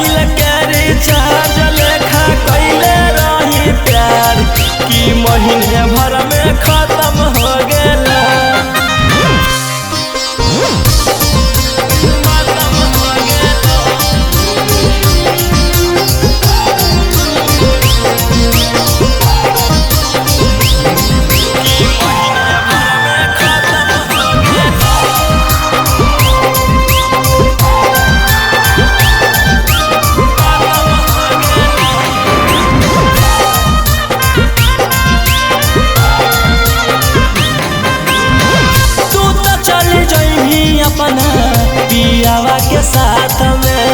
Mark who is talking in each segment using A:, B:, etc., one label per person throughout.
A: Mobile के recharge लेखा कैले रही प्यार कि महीने भर में खत्म हो गेला। अपना पियावा के साथ में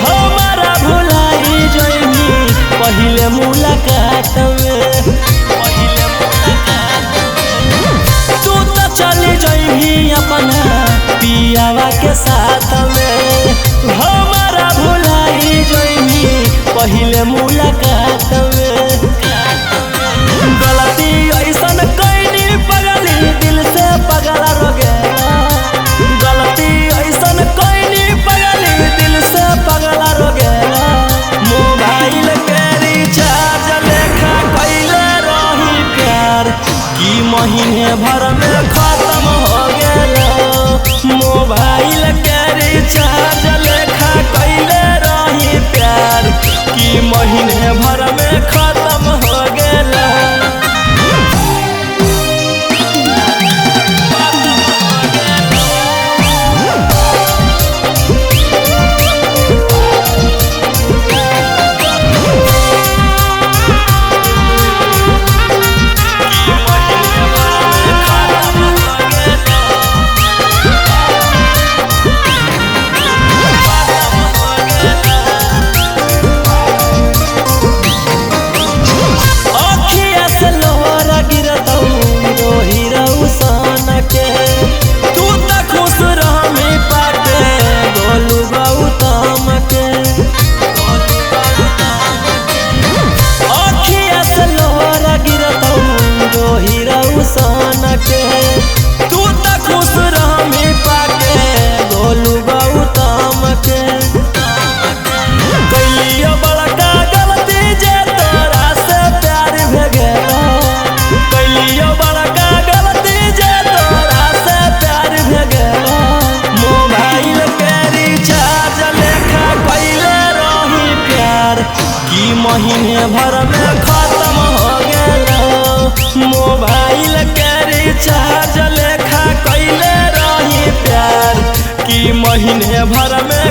A: हमारा भुलाई जोइनी पहले मुलाकात में। तू तो चली जोइनी अपना पियावा के साथ में हमारा भुलाई जोइनी पहले मुलाकात में। गलती ऐसन कैनी पगली दिल से पगला रो गया। गलती ऐसन कैनी पगली दिल से पगला रो गया। मोबाइल के रिचार्ज लेखा कैले रही प्यार कि महीने भर में खत्म हो गया। मोबाइल के रिचार्ज लेखा कैले रही प्यार कि महीने भर में खत्म हो गया। तू तो खुश रही पाके गोलू गौतम के अखिया से लोहरा गिरतौ रोही रौसन के। तू तो खुश रही पाके गोलू गौतम के। कैलियो बड़का गलती जे तोरा से प्यार भे गेला। कैलियो बड़का गलती जे तोरा से प्यार भे गेला। मोबाइल के रिचार्ज लेखा कैले रही प्यार कि महीने भर में खत्म हो गेला। मोबाइल के रिचार्ज लेखा कैले रही प्यार कि महीने भर में